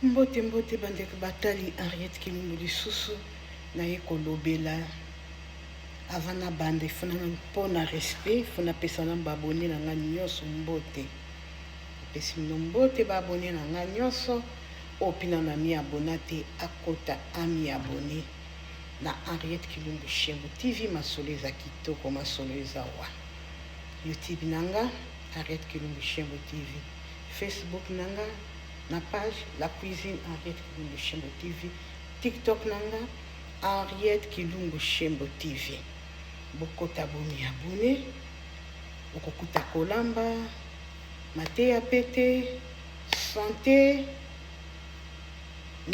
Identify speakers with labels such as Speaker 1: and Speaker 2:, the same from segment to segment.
Speaker 1: Mbote mbote bandeko batali Henriette Kilumbu lisusu naye kolobela avant na bande fona mpona respect fona pesa na babone na nga nyonso mbote pesi mino mbote babone na nga nyonso opina na mi abona te akota ami abone na Henriette Kilumbu Shembo TV masolo eza kitoko masolo eza wa YouTube nanga Henriette Kilumbu Shembo TV Facebook nanga na page La Cuisine Henriette Kilumbu Shembo TV TikTok nanga Henriette Kilumbu Shembo TV bokota bomi abone okokuta kolamba mateya pete santé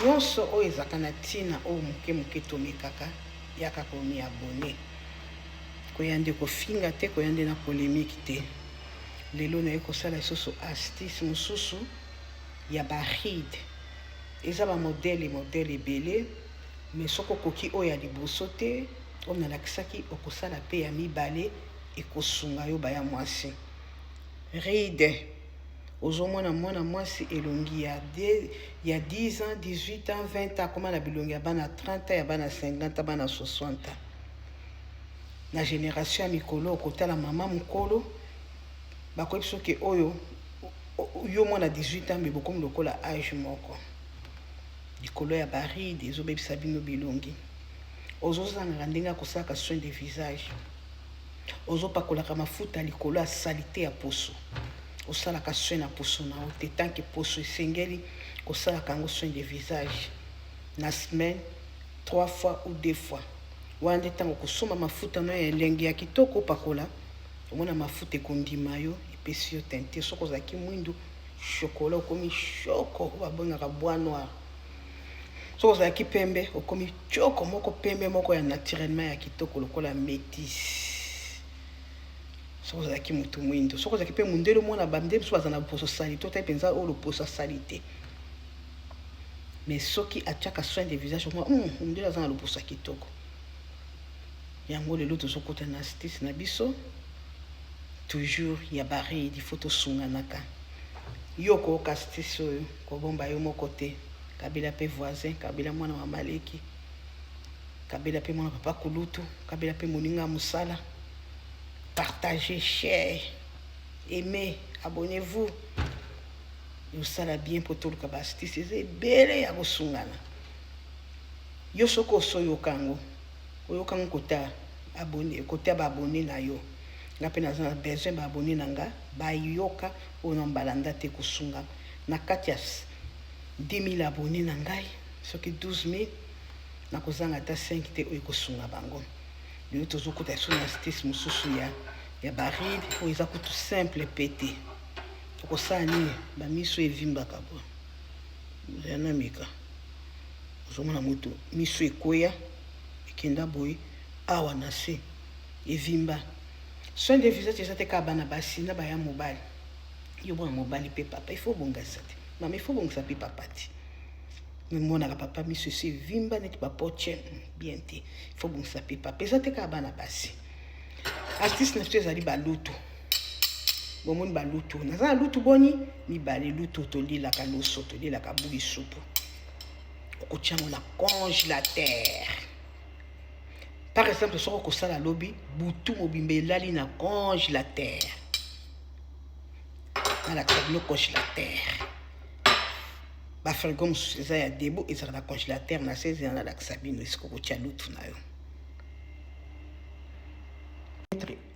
Speaker 1: nyonso oyo ezaka na ntina oyo moke tomekaka yaka komi abone koya nde kofinga te koya nde na polémique te lelo naye kosala lisusu astuce mosusu ya baride eza bamodele ebele mais soko okoki oyo ya liboso te oyo nalakisaki okosala pe ya mibale ekosunga yo baya mwasi ride ozomona mwana mwasi elongi ya 10 ans 18 ans 20 ans koma na bilongi ya bana 30 ans ya bana 50 ans bana 60 ans na génération ya mikolo okotala mama mokolo bakoyebi soki oyo yo mwana 18 ans me bokomi lokola age moko likolo ya baride ezobebisa bino bilongi ozozangaka ndenge akosalaka soin de visage ozopakolaka mafuta likolo ya salite ya poso osalaka soin na poso na yo te tanke poso esengeli kosalaka yango soin de visage na semaine 3 fois ou 2 fois wana nde ntango kosomba mafuta no ya elenge ya kitoko opakola omona mafuta ekondima yo epesi yo tinte soko ozalaki mwindu chokola okomi shoko babengaka bois noir soko ozalaki pembe okomi choko moko pembe moko ya naturellement ya kitoko lokola métis soko ozalaki motu mwindu soko ozalaki mpe mundele mwana bamde biso baza na loposo sali to te mpenza oyo loposo asali te mais soki atiaka soin de visage mundele aza na loposo ya kitoko yango lelo tozokota na astuce na biso toujours ya baride il faut tosunganaka yo koyoka astuce oyo kobomba yo moko te kabila pe voisin kabila mwana wa maleki kabila pe mwana papa kulutu kabila pe moninga musala partagez cher aimez abonnez-vous yosala bien po toluka ba astuce eza ebele ya kosungana yo soko osoyokango oyokango kota abonné kota baabonné na yo nga pe naza na besoin baabonné na nga bayoka oyo na mbalanda te kosunga na kati ya 10 000 abonnés na ngai soki 12 000 nakozanga ata 5 te oyo kosunga bango lelo tozokota so na astuce mosusu ya baride oyo eza kutu simple pe te okosala nini bamiso evimbaka bo yana mika ozomona moto miso ekoya ekenda boye awa na se evimba soin de visage eza te kaka bana basi na baya mobali yo bona mobali mpe papa il faut bongisa te mama il faut bongisa mpe papa te monaka papa miso esi evimba neti bapoche bien te il faut bongisa mpe papa eza te kaka bana basi astuce na biso ezali balutu bomoni balutu naza na lutu boni mibale lutu tolilaka loso tolilaka buyi supu okotiango na congélateur par exemple soko kosala lobi butu mobimba elali na congélateur nalakisa bino congélateur bafrigo mosusu eza ya debo ezala na congélateur na se ezala nalakisa bino esika okotia lutu na yo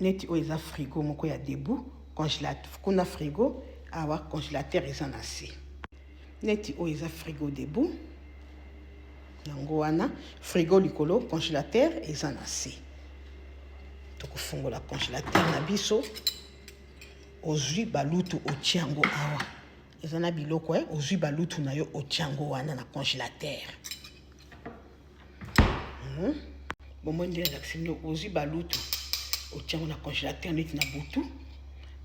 Speaker 1: neti oyo eza frigo moko ya debo congélateur kuna frigo awa congélateur eza na se neti oyo eza frigo debo yango wana frigo likolo congélateur eza na se tokofungola congélateur na biso ozwi balutu otiango awa eza na biloko ozwi balutu na yo otiango wana na congélateur bomoni nde nazakisi bino ozwi balutu otiango na congélateur neti na butu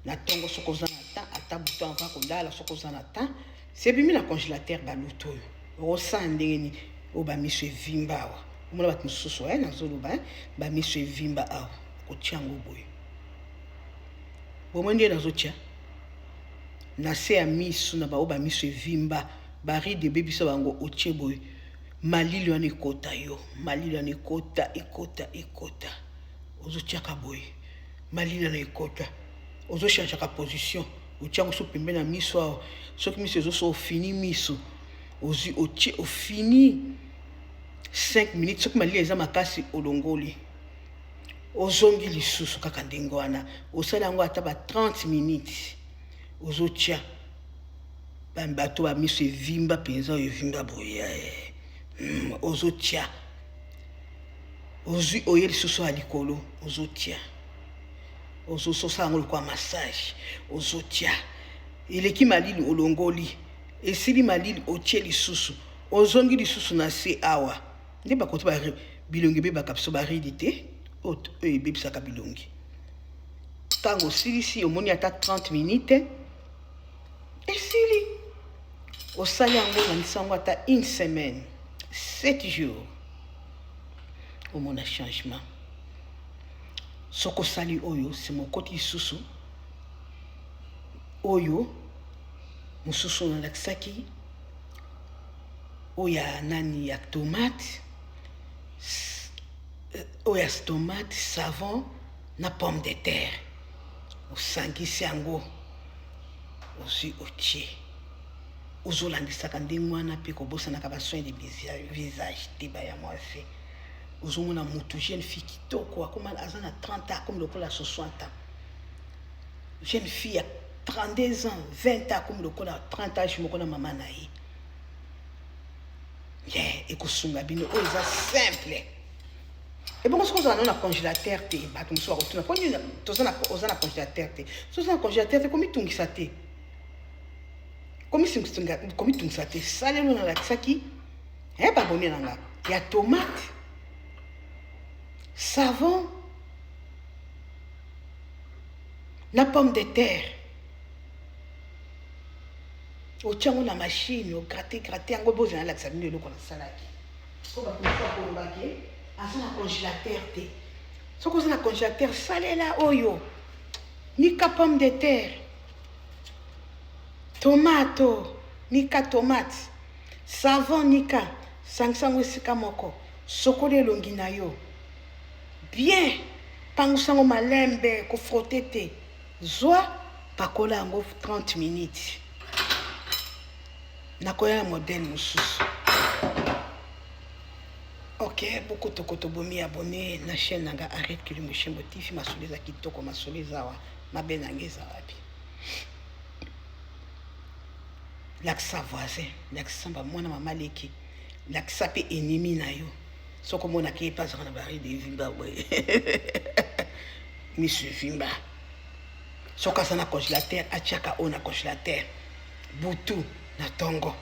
Speaker 1: na ntongo soko oza na temps ata butu ava kolala soko oza na temps sebimi na congélateur balutu oyo okosala ndenge nini oyo bamiso evimba awa omona bato mosusu nazoloba bamiso evimba awa okotia yango boye bomoni nde nazotia na se ya miso na baoyo bamiso evimba baride bebiso bango otie boye malili wana ekota yo malili wana ekota ozotiaka boye malili wana ekota ozochangeaka position otiango so pembeni na miso awa soki miso ezoso ofini miso ozwi otie ofini 5 minutes soki malili eza makasi olongoli ozongi lisusu kaka ndenge wana osala yango ata ba 30 minutes ozotia bato ba miso evimba penza evimba boye ozotia ozwi oye lisusu ya likolo ozotia ozososa yango kwa massage ozotia eleki malili olongoli esili malili otie lisusu ozongi lisusu na se awa nde bakoto bilongi bebaka biso baridi te oyo ebebisaka bilongi ntango osilisi omoni ata 30 minutes esili osali yango nandisa yango ata 1 semaine 7 jours omona changement soko sali oyo si mokoti lisusu oyo mususu nalakisaki oya nani ya tomate oya tomate savon na pomme de terre osangisi yango ozwi otie ozolandisaka ndenge wana mpe kobosanaka basoin de visage te baya mwasi ozomona mutu jeune fille kitoko akoma aza na 30 ans akomi lokola 60 ans jeune fille ya 32 ans 20 ans akomi lokola 30 ans moko na mama na ye ekosunga bino oyo eza simple ebongo soki ozala na congélateur te bato mosusu bakotuna po nini oza na congélateur te so oza na congélateur te komitungisa te komitungisa te salelo nalakisaki baboni nanga ya tomate savon na pomme de terre otiango na machine ograte yango bozala nalakisa bino eloko nasalaki po bakomisa kolobaki aza na congélateur te soki oza na congélateur salela oyo nika pomme de terre tomato nika tomate savon nika sangisango esika moko sokola elongi na yo bien pangusango malembe kofrote te zwa pakola yango 30 minutes nakoya modèle mosusu ok bokotokoto bomi abonné na chaîne nanga arrête Kilimo Shembo TV masolo eza kitoko masolo ezawa mabe nanga eza wapi lakisa voisin lakisa bamwana mama leki lakisa mpe ennemi na yo soko omonaki ye mpe azaka na baride evimba boye miso evimba soki aza na congélateur atiaka oyo na congélateur butu na tongo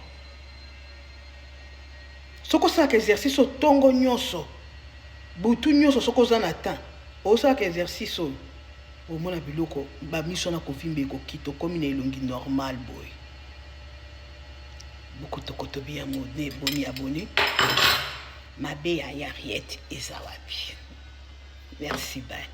Speaker 1: soki osalaka exercice oyo tongo nyonso butu nyonso soki oza na temps osalaka exercice oyo omona biloko bamiso na kovimba ekokita okomi na elongi normal boye bokotokoto bia mone bomi abonné mabe ya Henriette eza wapi merci bye